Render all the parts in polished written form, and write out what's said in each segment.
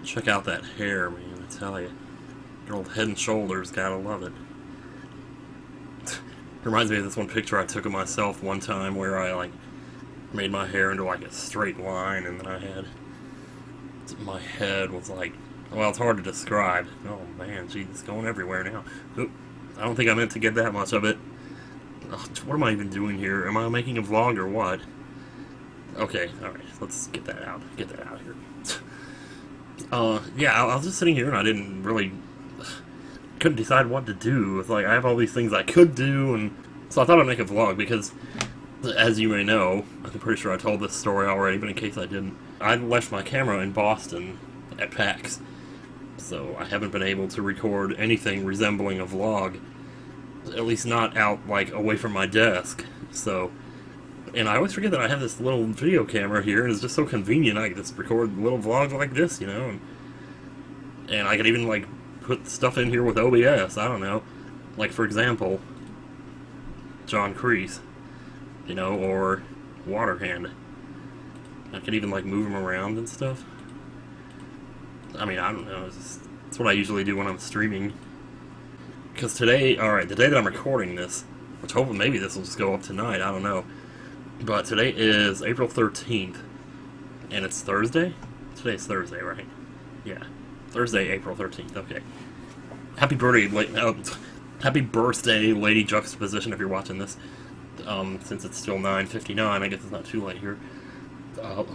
Check out that hair, man, I tell you. Your old Head and Shoulders, gotta love it. Reminds me of this one picture I took of myself one time where I, like, made my hair into, like, a straight line, and then I had... my head was, like... well, it's hard to describe. Oh, man, geez, it's going everywhere now. Oop, I don't think I meant to get that much of it. Ugh, what am I even doing here? Am I making a vlog or what? Okay, alright, let's get that out. Get that out of here. Yeah, I was just sitting here and I didn't really... couldn't decide what to do. It's like, I have all these things I could do, and so I thought I'd make a vlog because, as you may know, I'm pretty sure I told this story already, but in case I didn't, I left my camera in Boston at PAX, so I haven't been able to record anything resembling a vlog, at least not out, like, away from my desk, so... and I always forget that I have this little video camera here, and it's just so convenient. I can just record little vlogs like this, you know, and I could even, like, put stuff in here with OBS, I don't know. Like, for example, John Kreese, you know, or Waterhand. I could even, like, move him around and stuff. I mean, I don't know, it's what I usually do when I'm streaming. Because today, alright, the day that I'm recording this, which hopefully maybe this will just go up tonight, I don't know. But today is April 13th, and it's Thursday? Today's Thursday, right? Yeah. Thursday, April 13th, okay. Happy birthday, Lady Juxtaposition, if you're watching this. Since it's still 9:59, I guess it's not too late here. Oh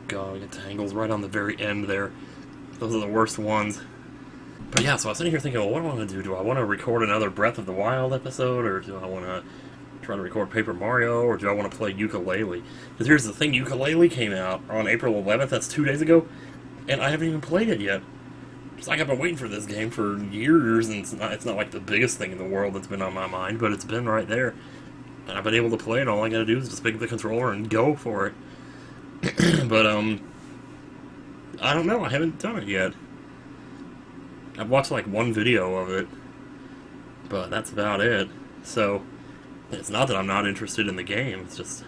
god, I get tangles right on the very end there. Those are the worst ones. But yeah, so I was sitting here thinking, well, what do I want to do? Do I want to record another Breath of the Wild episode, or do I want to try to record Paper Mario, or do I want to play Yooka-Laylee? Because here's the thing, Yooka-Laylee came out on April 11th, that's 2 days ago, and I haven't even played it yet. It's like I've been waiting for this game for years, and it's not like the biggest thing in the world that's been on my mind, but it's been right there. And I've been able to play it, all I gotta do is just pick up the controller and go for it. But, I don't know, I haven't done it yet. I've watched like one video of it, but that's about it. So, it's not that I'm not interested in the game, it's just,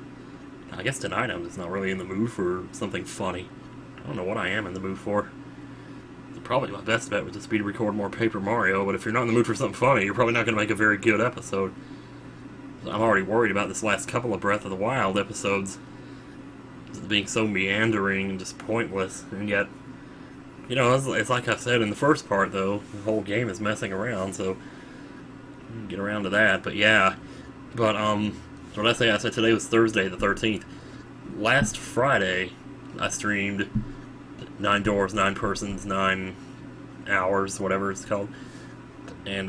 I guess tonight I'm just not really in the mood for something funny. I don't know what I am in the mood for. Probably my best bet would just be to record more Paper Mario, but if you're not in the mood for something funny, you're probably not going to make a very good episode. I'm already worried about this last couple of Breath of the Wild episodes being so meandering and just pointless, and yet, you know, it's like I said in the first part, though, the whole game is messing around, so get around to that, but yeah. But, what did I say? I said today was Thursday the 13th. Last Friday, I streamed 9 doors, 9 persons, 9 hours, whatever it's called, and,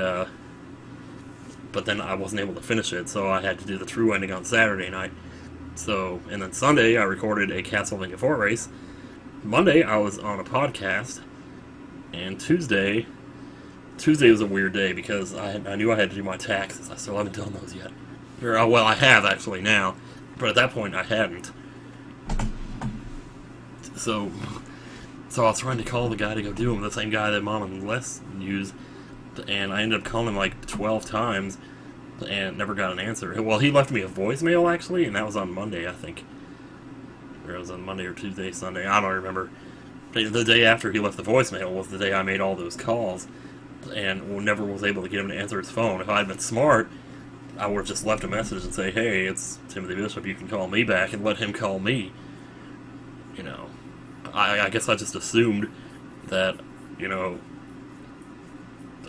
but then I wasn't able to finish it, so I had to do the true ending on Saturday night. So, and then Sunday, I recorded a Castlevania 4 race. Monday, I was on a podcast, and Tuesday was a weird day, because I knew I had to do my taxes. I still haven't done those yet. Or, well, I have, actually, now, but at that point, I hadn't. So I was trying to call the guy to go do them, the same guy that Mom and Les use, and I ended up calling him like 12 times, and never got an answer. Well, he left me a voicemail, actually, and that was on Monday, I think. Or it was on Monday or Tuesday, Sunday, I don't remember. The day after he left the voicemail was the day I made all those calls, and never was able to get him to answer his phone. If I had been smart, I would have just left a message and say, hey, it's Timothy Bishop, you can call me back, and let him call me. You know, I guess I just assumed that, you know,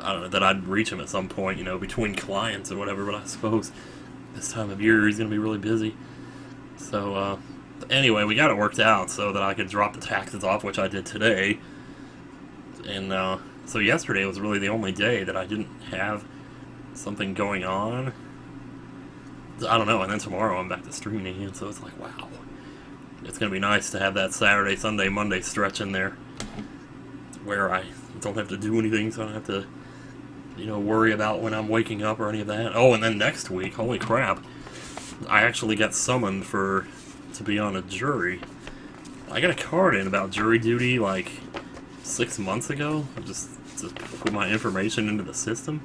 I don't know, that I'd reach him at some point, you know, between clients or whatever, but I suppose this time of year he's going to be really busy. So, anyway, we got it worked out so that I could drop the taxes off, which I did today. And, so yesterday was really the only day that I didn't have something going on. I don't know, and then tomorrow I'm back to streaming again, so it's like, wow. It's going to be nice to have that Saturday, Sunday, Monday stretch in there where I don't have to do anything, so I don't have to, you know, worry about when I'm waking up or any of that. Oh, and then next week, holy crap, I actually got summoned to be on a jury. I got a card in about jury duty like 6 months ago. I just put my information into the system.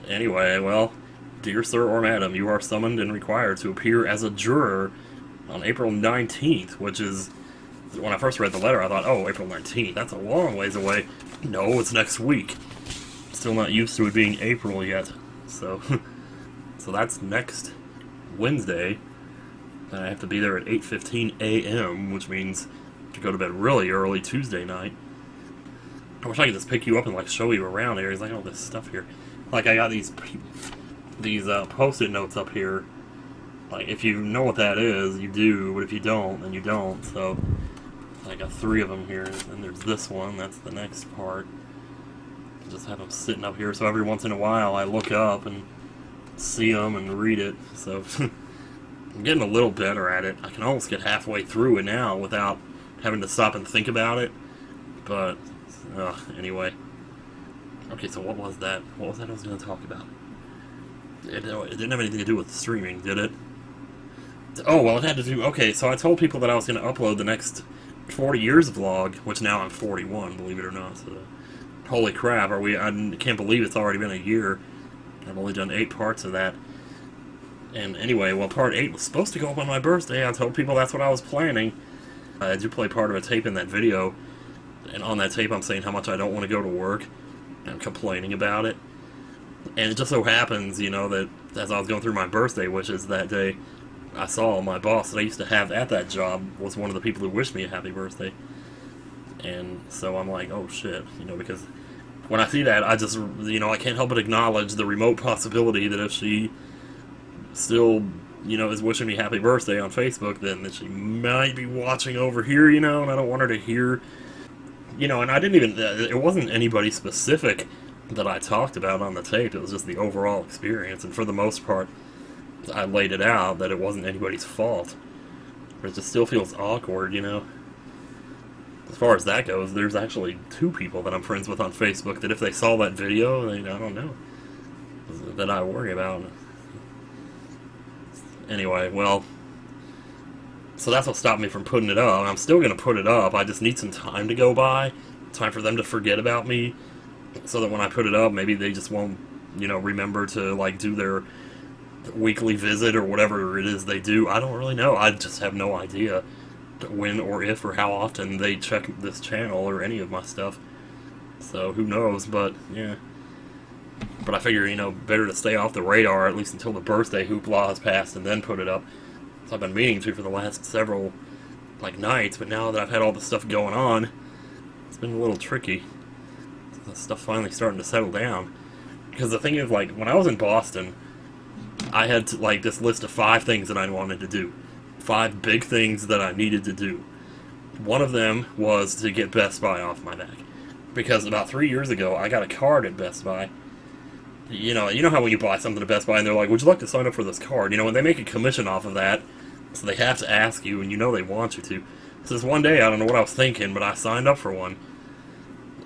Anyway, well, dear sir or madam, you are summoned and required to appear as a juror on April 19th, which is When I first read the letter, I thought, oh, April 19th, that's a long ways away. No, it's next week. Still not used to it being April yet. So, so that's next Wednesday. And I have to be there at 8:15 a.m., which means to go to bed really early Tuesday night. I wish I could just pick you up and like show you around areas, like all this stuff here. Like I got these post-it notes up here. Like if you know what that is, you do, but if you don't, then you don't. So I got 3 of them here, and there's this one. That's the next part. Just have them sitting up here, so every once in a while I look up and see them and read it. So I'm getting a little better at it. I can almost get halfway through it now without having to stop and think about it. But anyway. Okay, so what was that? What was that I was going to talk about? It didn't have anything to do with streaming, did it? Oh, well, it had to do... Okay, so I told people that I was going to upload the next 40 years vlog, which now I'm 41, believe it or not. So, holy crap, I can't believe it's already been a year. I've only done 8 parts of that. And anyway, well, part 8 was supposed to go up on my birthday. I told people that's what I was planning. I do play part of a tape in that video, and on that tape I'm saying how much I don't want to go to work. I'm complaining about it. And it just so happens, you know, that as I was going through my birthday wishes that day, I saw my boss that I used to have at that job was one of the people who wished me a happy birthday. And so I'm like, oh shit, you know, because when I see that, I just, you know, I can't help but acknowledge the remote possibility that if she still, you know, is wishing me happy birthday on Facebook, then that she might be watching over here, you know, and I don't want her to hear. You know, and I didn't even, it wasn't anybody specific that I talked about on the tape. It was just the overall experience. And for the most part, I laid it out that it wasn't anybody's fault. But it just still feels awkward, you know. As far as that goes, there's actually 2 people that I'm friends with on Facebook that if they saw that video, I don't know, that I worry about. Anyway, well... So that's what stopped me from putting it up. I'm still going to put it up. I just need some time to go by. Time for them to forget about me. So that when I put it up, maybe they just won't, you know, remember to, like, do their weekly visit or whatever it is they do. I don't really know. I just have no idea when or if or how often they check this channel or any of my stuff. So who knows, but, yeah. But I figure, you know, better to stay off the radar at least until the birthday hoopla has passed and then put it up. So I've been meaning to for the last several, like, nights, but now that I've had all this stuff going on, it's been a little tricky. The stuff finally starting to settle down. Because the thing is, like, when I was in Boston, I had, like, this list of 5 things that I wanted to do. 5 big things that I needed to do. One of them was to get Best Buy off my back. Because about 3 years ago, I got a card at Best Buy. You know how when you buy something at Best Buy and they're like, would you like to sign up for this card? You know, when they make a commission off of that, so they have to ask you, and you know they want you to. So this one day, I don't know what I was thinking, but I signed up for one.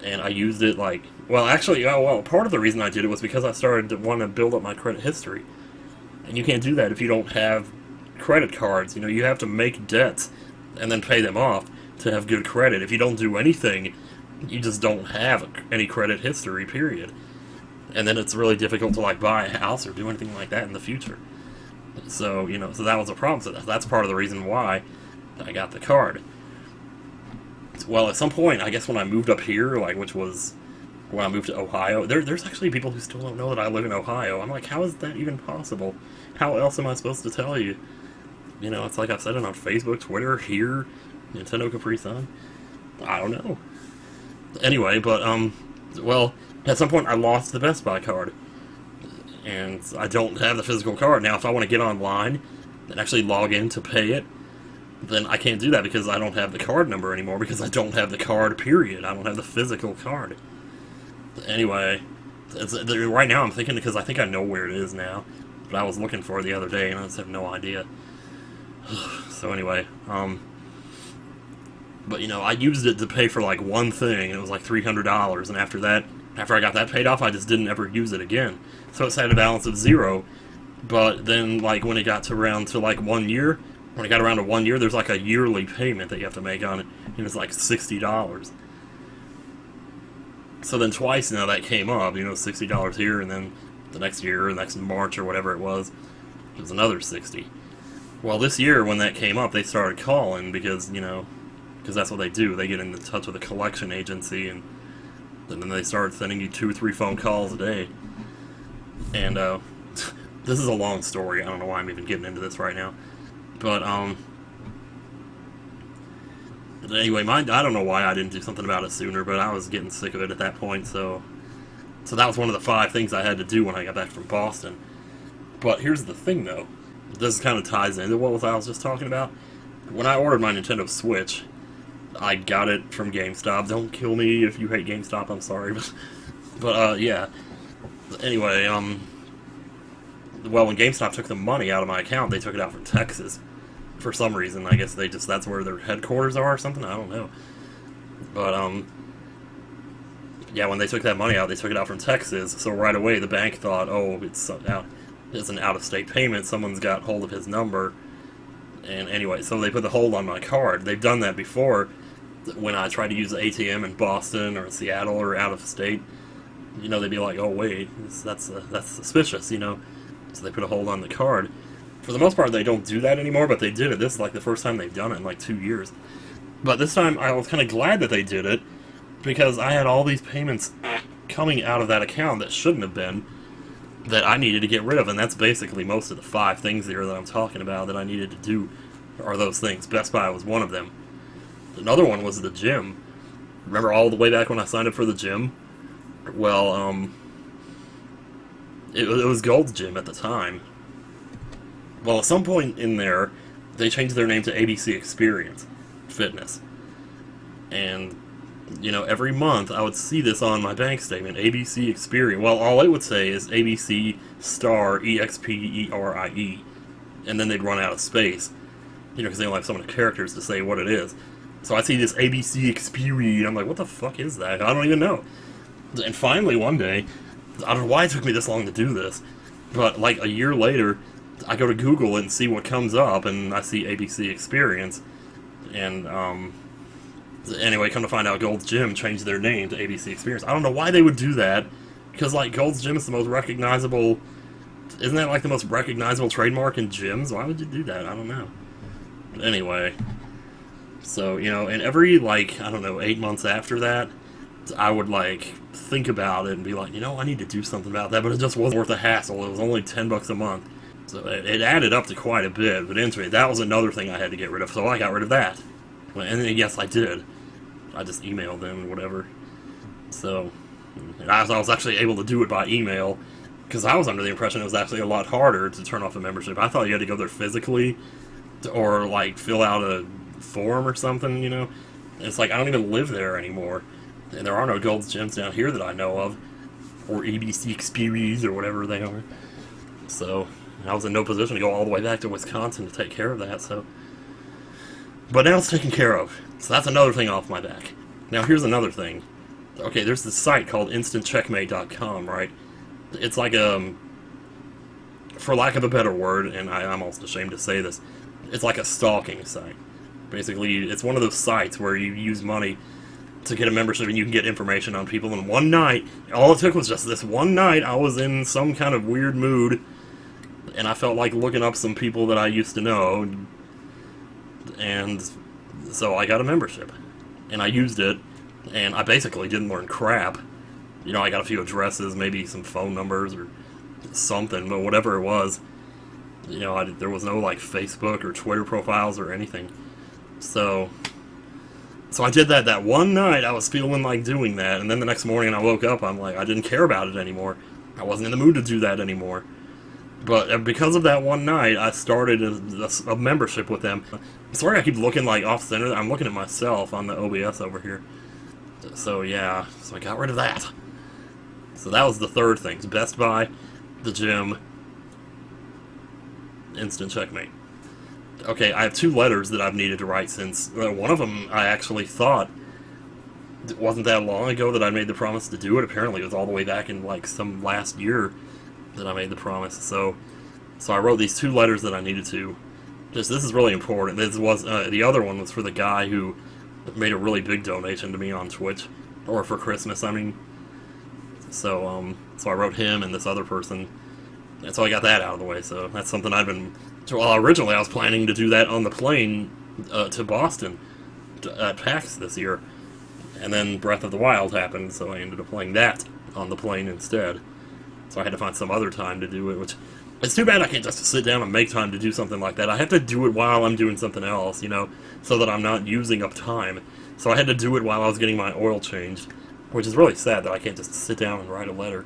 And I used it like... Well, actually, part of the reason I did it was because I started to want to build up my credit history. And you can't do that if you don't have credit cards. You know, you have to make debts and then pay them off to have good credit. If you don't do anything, you just don't have any credit history, period. And then it's really difficult to, like, buy a house or do anything like that in the future. So, you know, so that was a problem. So that's part of the reason why I got the card. Well, at some point, I guess when I moved up here, like, which was when I moved to Ohio, there's actually people who still don't know that I live in Ohio. I'm like, how is that even possible? How else am I supposed to tell you? You know, it's like I've said it on Facebook, Twitter, here, Nintendo Capri Sun. I don't know. Anyway, but, well, at some point I lost the Best Buy card. And I don't have the physical card. Now, if I want to get online and actually log in to pay it, then I can't do that because I don't have the card number anymore, because I don't have the card, period. I don't have the physical card. Anyway, right now I'm thinking, because I think I know where it is now, but I was looking for it the other day and I just have no idea. So anyway, but you know, I used it to pay for like one thing, and it was like $300, and after I got that paid off, I just didn't ever use it again. So it had a balance of 0, but then, like, when it got around to like 1 year, there's like a yearly payment that you have to make on it, and it's like $60. So then twice now that came up, you know, $60 here, and then the next year, next March or whatever it was another $60. Well, this year when that came up, they started calling because, you know, because that's what they do. They get in touch with a collection agency, and then they start sending you 2 or 3 phone calls a day. And this is a long story. I don't know why I'm even getting into this right now. But anyway, I don't know why I didn't do something about it sooner, but I was getting sick of it at that point. So that was one of the 5 things I had to do when I got back from Boston. But here's the thing, though. This kind of ties into what I was just talking about. When I ordered my Nintendo Switch, I got it from GameStop. Don't kill me if you hate GameStop. I'm sorry, but yeah. Anyway, well, when GameStop took the money out of my account, they took it out from Texas for some reason. I guess that's where their headquarters are or something. I don't know. But yeah, when they took that money out, they took it out from Texas. So right away, the bank thought, oh, it's an out-of-state payment. Someone's got hold of his number. And anyway, so they put the hold on my card. They've done that before when I tried to use the ATM in Boston or Seattle or out of state. You know, they'd be like, oh, wait, that's suspicious, you know. So they put a hold on the card. For the most part, they don't do that anymore, but they did it. This is like the first time they've done it in like 2 years. But this time, I was kind of glad that they did it, because I had all these payments coming out of that account that shouldn't have been, that I needed to get rid of, and that's basically most of the 5 things here that I'm talking about that I needed to do are those things. Best Buy was one of them. Another one was the gym. Remember all the way back when I signed up for the gym? Well, it was Gold's Gym at the time. Well, at some point in there, they changed their name to ABC Experience Fitness. And you know, every month I would see this on my bank statement, ABC Experience. Well, all it would say is ABC star EXPERIE, and then they'd run out of space, you know, because they only have so many characters to say what it is. So I see this ABC Experience, and I'm like, what the fuck is that? I don't even know. And finally, one day, I don't know why it took me this long to do this, but like a year later, I go to Google and see what comes up, and I see ABC Experience, and anyway, come to find out, Gold's Gym changed their name to ABC Experience. I don't know why they would do that, because, like, Gold's Gym is the most recognizable... Isn't that, like, the most recognizable trademark in gyms? Why would you do that? I don't know. But anyway, so, you know, and every, like, I don't know, 8 months after that, I would, like, think about it and be like, you know, I need to do something about that, but it just wasn't worth the hassle. It was only $10 a month. So it added up to quite a bit, but anyway, that was another thing I had to get rid of, so I got rid of that. And yes, I did. I just emailed them or whatever. So, I was actually able to do it by email, because I was under the impression it was actually a lot harder to turn off a membership. I thought you had to go there physically, or, like, fill out a form or something, you know? And it's like, I don't even live there anymore. And there are no Gold's Gyms down here that I know of, or ABC Experience, or whatever they are. So, I was in no position to go all the way back to Wisconsin to take care of that, so... But now it's taken care of. So that's another thing off my back. Now here's another thing. Okay, there's this site called instantcheckmate.com, right? It's like for lack of a better word, and I'm almost ashamed to say this, it's like a stalking site. Basically, it's one of those sites where you use money to get a membership and you can get information on people. And one night, all it took was just this one night, I was in some kind of weird mood, and I felt like looking up some people that I used to know, and so I got a membership, and I used it, and I basically didn't learn crap. You know, I got a few addresses, maybe some phone numbers or something, but whatever it was, you know, there was no, like, Facebook or Twitter profiles or anything. So I did that one night. I was feeling like doing that, and then the next morning I woke up, I'm like, I didn't care about it anymore. I wasn't in the mood to do that anymore. But because of that one night, I started a membership with them. I'm sorry I keep looking like off-center. I'm looking at myself on the OBS over here. So yeah, so I got rid of that. So that was the third thing. Best Buy, the gym, Instant Checkmate. Okay, I have 2 letters that I've needed to write since... one of them I actually thought it wasn't that long ago that I made the promise to do it. Apparently it was all the way back in like some last year that I made the promise. So I wrote these 2 letters that I needed to. This is really important. This was the other one was for the guy who made a really big donation to me on Twitch, or for Christmas, I mean. So I wrote him and this other person, and so I got that out of the way. So that's something I've been. Well, originally I was planning to do that on the plane to Boston, at PAX this year. And then Breath of the Wild happened, so I ended up playing that on the plane instead. So I had to find some other time to do it, which... It's too bad I can't just sit down and make time to do something like that. I have to do it while I'm doing something else, you know, so that I'm not using up time. So I had to do it while I was getting my oil changed, which is really sad that I can't just sit down and write a letter.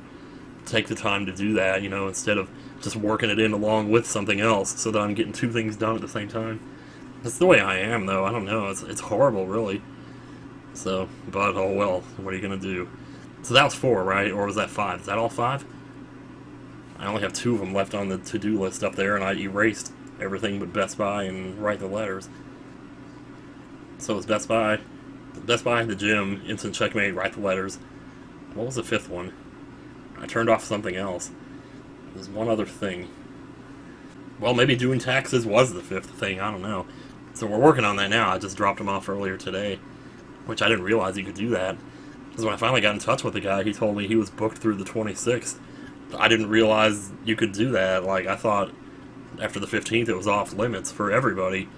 Take the time to do that, you know, instead of just working it in along with something else so that I'm getting two things done at the same time. That's the way I am, though. I don't know. It's horrible, really. So, but oh well. What are you going to do? So that was 4, right? Or was that 5? Is that all 5? I only have 2 of them left on the to-do list up there, and I erased everything but Best Buy and write the letters. So it's Best Buy, the gym, instant checkmate, write the letters. What was the 5th one? I turned off something else. There's one other thing. Well, maybe doing taxes was the 5th thing, I don't know. So we're working on that now. I just dropped them off earlier today, which I didn't realize you could do that. Because when I finally got in touch with the guy, he told me he was booked through the 26th. I didn't realize you could do that. Like, I thought after the 15th it was off limits for everybody.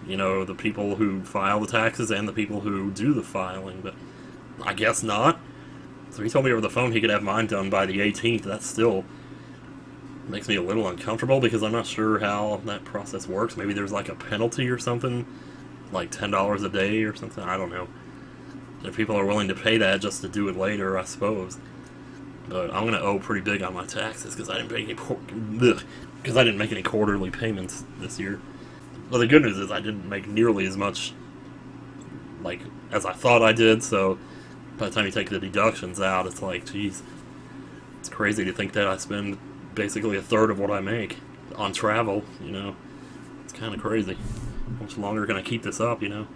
You know, the people who file the taxes and the people who do the filing, but I guess not. So he told me over the phone he could have mine done by the 18th. That still makes me a little uncomfortable because I'm not sure how that process works. Maybe there's like a penalty or something, like $10 a day or something. I don't know. If people are willing to pay that just to do it later, I suppose. But I'm gonna owe pretty big on my taxes because I didn't make any quarterly payments this year. Well, the good news is I didn't make nearly as much, like, as I thought I did. So by the time you take the deductions out, it's like, geez, it's crazy to think that I spend basically a third of what I make on travel. You know, it's kind of crazy. How much longer can I keep this up? You know,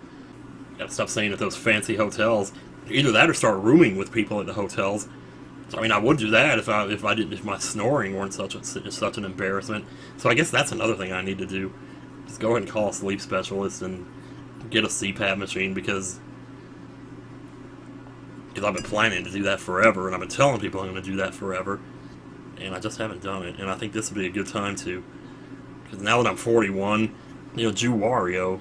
gotta stop staying at those fancy hotels. Either that or start rooming with people at the hotels. I mean, I would do that if my snoring weren't such an embarrassment. So I guess that's another thing I need to do. Just go ahead and call a sleep specialist and get a CPAP machine because I've been planning to do that forever, and I've been telling people I'm going to do that forever, and I just haven't done it. And I think this would be a good time to, because now that I'm 41, you know, Jew Wario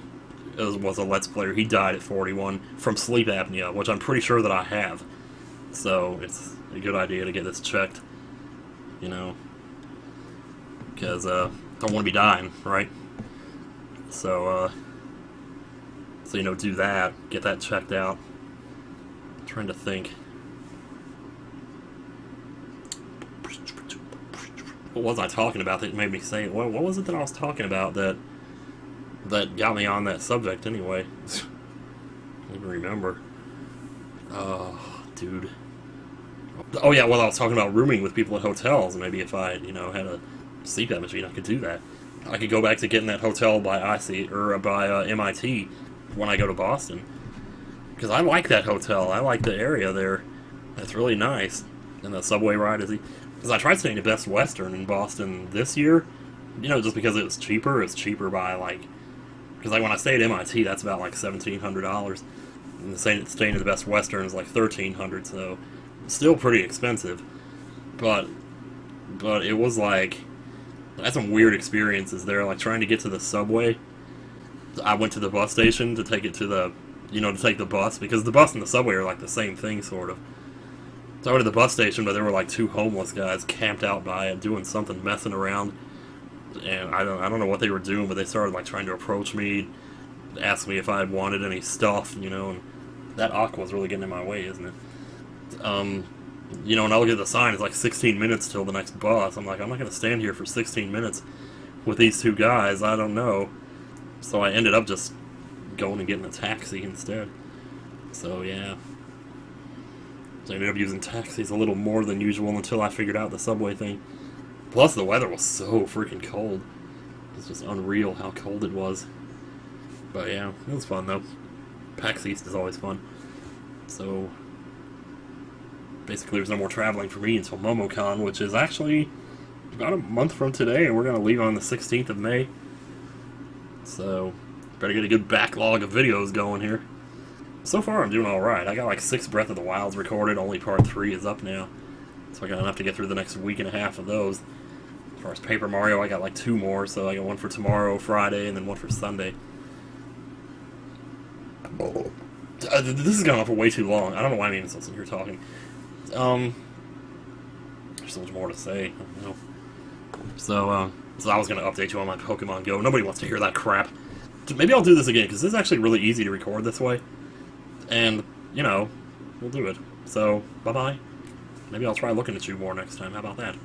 was a Let's Player. He died at 41 from sleep apnea, which I'm pretty sure that I have. So it's a good idea to get this checked, you know, because I don't want to be dying, right? So you know, do that, get that checked out. I'm trying to think. What was I talking about that made me say it? What was it that I was talking about that got me on that subject anyway? I don't even remember. Oh, dude. Oh yeah, well, I was talking about rooming with people at hotels. Maybe if I, you know, had a CPAP machine, I could do that. I could go back to getting that hotel by MIT when I go to Boston. Because I like that hotel. I like the area there. It's really nice. And the subway ride is... Because I tried staying at Best Western in Boston this year. You know, just because it was cheaper. It's cheaper by, like... Because, like, when I stay at MIT, that's about, like, $1,700. And staying at the Best Western is, like, $1,300, so... Still pretty expensive, but it was like, I had some weird experiences there, like trying to get to the subway. I went to the bus station to take it to the, you know, to take the bus, because the bus and the subway are like the same thing, sort of. So I went to the bus station, but there were like 2 homeless guys camped out by it, doing something, messing around, and I don't know what they were doing, but they started like trying to approach me, ask me if I wanted any stuff, you know, and that aqua was really getting in my way, isn't it? You know, and I look at the sign, it's like 16 minutes till the next bus. I'm like, I'm not going to stand here for 16 minutes with these 2 guys. I don't know. So I ended up just going and getting a taxi instead. So, yeah. So I ended up using taxis a little more than usual until I figured out the subway thing. Plus, the weather was so freaking cold. It's just unreal how cold it was. But, yeah, it was fun, though. PAX East is always fun. So... basically, there's no more traveling for me until MomoCon, which is actually about a month from today, and we're going to leave on the 16th of May. So, better get a good backlog of videos going here. So far, I'm doing alright. I got like 6 Breath of the Wilds recorded, only part 3 is up now. So I got enough to get through the next week and a half of those. As far as Paper Mario, I got like 2 more, so I got one for tomorrow, Friday, and then one for Sunday. This has gone on for way too long. I don't know why I'm even still sitting here talking. There's so much more to say. I don't know. So I was going to update you on my Pokemon Go. Nobody wants to hear that crap. Maybe I'll do this again, because this is actually really easy to record this way. And, you know, we'll do it. So, bye-bye. Maybe I'll try looking at you more next time. How about that?